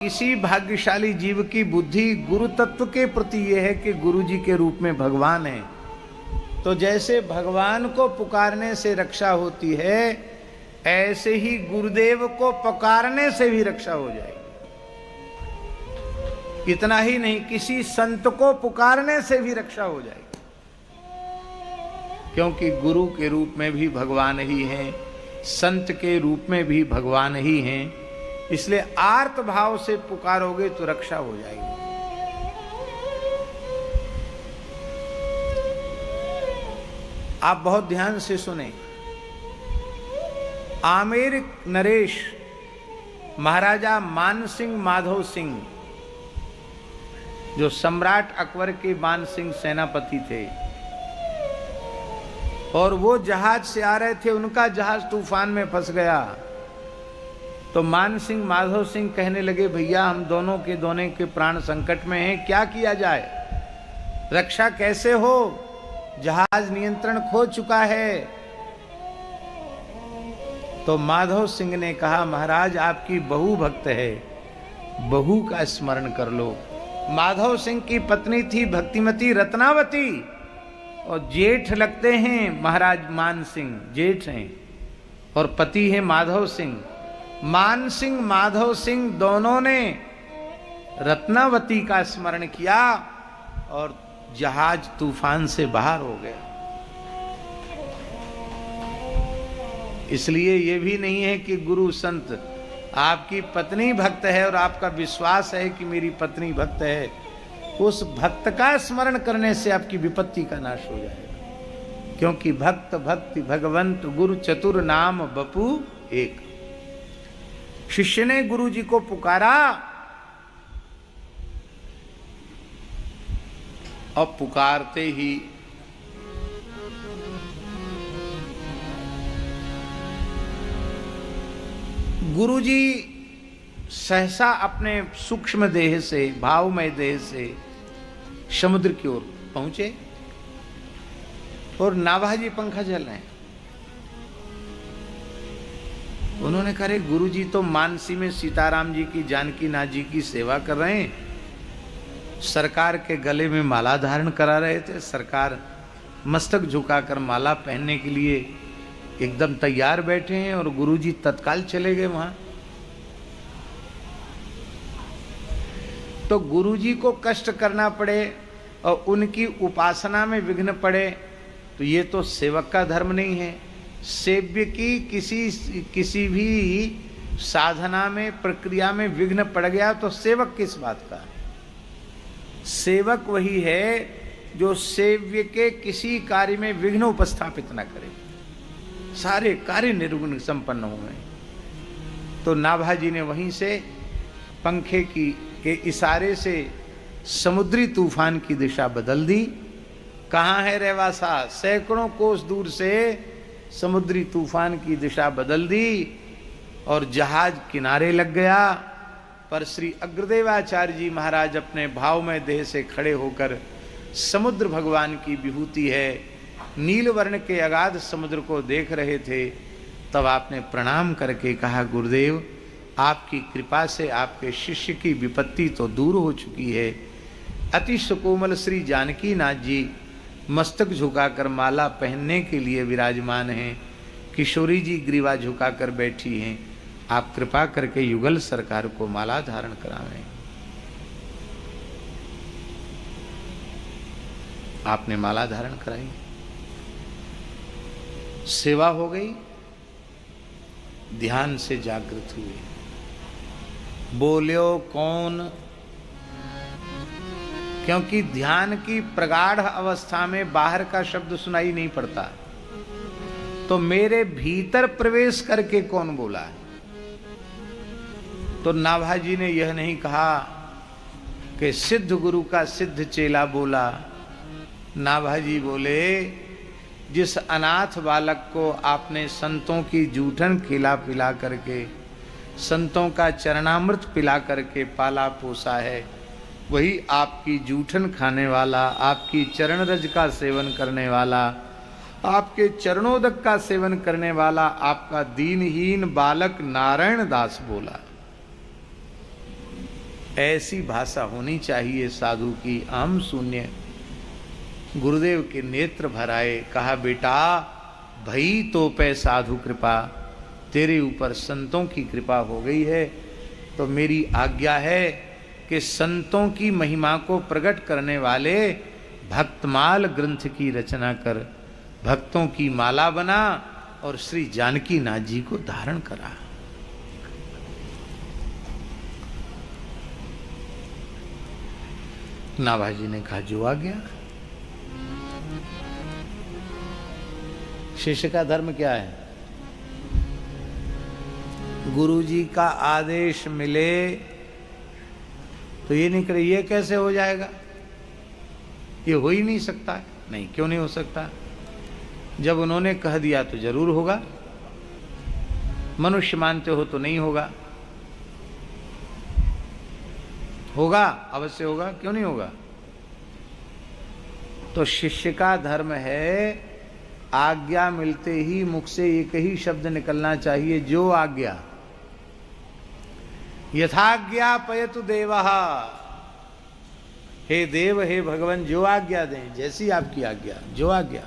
किसी भाग्यशाली जीव की बुद्धि गुरु तत्व के प्रति यह है कि गुरु जी के रूप में भगवान है, तो जैसे भगवान को पुकारने से रक्षा होती है, ऐसे ही गुरुदेव को पुकारने से भी रक्षा हो जाएगी। इतना ही नहीं, किसी संत को पुकारने से भी रक्षा हो जाएगी, क्योंकि गुरु के रूप में भी भगवान ही हैं, संत के रूप में भी भगवान ही हैं। इसलिए आर्त भाव से पुकारोगे तो रक्षा हो जाएगी। आप बहुत ध्यान से सुने। आमेर नरेश महाराजा मान सिंह माधव सिंह, जो सम्राट अकबर के मान सिंह सेनापति थे, और वो जहाज से आ रहे थे, उनका जहाज तूफान में फंस गया। तो मान सिंह माधव सिंह कहने लगे, भैया हम दोनों के प्राण संकट में हैं, क्या किया जाए, रक्षा कैसे हो, जहाज नियंत्रण खो चुका है। तो माधव सिंह ने कहा, महाराज आपकी बहू भक्त है, बहू का स्मरण कर लो। माधव सिंह की पत्नी थी भक्तिमती रत्नावती, और जेठ लगते हैं महाराज मान सिंह, जेठ हैं, और पति है माधव सिंह। मान सिंह माधव सिंह दोनों ने रत्नावती का स्मरण किया और जहाज तूफान से बाहर हो गया। इसलिए यह भी नहीं है कि गुरु संत, आपकी पत्नी भक्त है और आपका विश्वास है कि मेरी पत्नी भक्त है, उस भक्त का स्मरण करने से आपकी विपत्ति का नाश हो जाएगा। क्योंकि भक्त भक्ति भगवंत गुरु चतुर नाम बपू एक। शिष्य ने गुरु जी को पुकारा, और पुकारते ही गुरु जी सहसा अपने सूक्ष्म देह से, भावमय देह से समुद्र की ओर पहुंचे, और नाभाजी पंखा चल रहे हैं। उन्होंने कहा, गुरु जी तो मानसी में सीताराम जी की, जानकी नाथ जी की सेवा कर रहे हैं, सरकार के गले में माला धारण करा रहे थे, सरकार मस्तक झुकाकर माला पहनने के लिए एकदम तैयार बैठे हैं, और गुरु जी तत्काल चले गए वहां। तो गुरु जी को कष्ट करना पड़े और उनकी उपासना में विघ्न पड़े, तो ये तो सेवक का धर्म नहीं है। सेव्य की किसी भी साधना में, प्रक्रिया में विघ्न पड़ गया तो सेवक किस बात का? सेवक वही है जो सेव्य के किसी कार्य में विघ्न उपस्थापित न करे, सारे कार्य निर्विघ्न संपन्न हुए। तो नाभाजी ने वहीं से पंखे के इशारे से समुद्री तूफान की दिशा बदल दी। कहाँ है रेवासा? सैकड़ों कोस दूर से समुद्री तूफान की दिशा बदल दी और जहाज किनारे लग गया। पर श्री अग्रदेवाचार्य जी महाराज अपने भावमय देह से खड़े होकर, समुद्र भगवान की विभूति है, नील वर्ण के अगाध समुद्र को देख रहे थे। तब आपने प्रणाम करके कहा, गुरुदेव आपकी कृपा से आपके शिष्य की विपत्ति तो दूर हो चुकी है। अति सुकोमल श्री जानकी नाथ जी मस्तक झुकाकर माला पहनने के लिए विराजमान हैं, किशोरी जी ग्रीवा झुकाकर बैठी हैं। आप कृपा करके युगल सरकार को माला धारण करावें। आपने माला धारण कराई, सेवा हो गई, ध्यान से जागृत हुए। बोल्यो कौन? क्योंकि ध्यान की प्रगाढ़ अवस्था में बाहर का शब्द सुनाई नहीं पड़ता, तो मेरे भीतर प्रवेश करके कौन बोला है? तो नाभाजी ने यह नहीं कहा कि सिद्ध गुरु का सिद्ध चेला बोला। नाभाजी बोले, जिस अनाथ बालक को आपने संतों की जूठन खिला पिला करके, संतों का चरणामृत पिला करके पाला पोसा है, वही आपकी जूठन खाने वाला, आपकी चरण रज का सेवन करने वाला, आपके चरणोदक का सेवन करने वाला आपका दीनहीन बालक नारायण दास बोला। ऐसी भाषा होनी चाहिए साधु की। अहम शून्य। गुरुदेव के नेत्र भर आए, कहा बेटा भई तो पे साधु कृपा, तेरे ऊपर संतों की कृपा हो गई है, तो मेरी आज्ञा है कि संतों की महिमा को प्रकट करने वाले भक्तमाल ग्रंथ की रचना कर, भक्तों की माला बना और श्री जानकी नाथ जी को धारण करा। नाभाजी ने कहा जो आ गया। शिष्य का धर्म क्या है? गुरु जी का आदेश मिले तो ये नहीं करे ये कैसे हो जाएगा, ये हो ही नहीं सकता है। नहीं, क्यों नहीं हो सकता? जब उन्होंने कह दिया तो जरूर होगा। मनुष्य मानते हो तो नहीं होगा, होगा, अवश्य होगा, क्यों नहीं होगा? तो शिष्य का धर्म है आज्ञा मिलते ही मुख से एक ही शब्द निकलना चाहिए, जो आज्ञा। यथाज्ञा पयतु देवः, हे देव हे भगवान जो आज्ञा दें, जैसी आपकी आज्ञा, जो आज्ञा।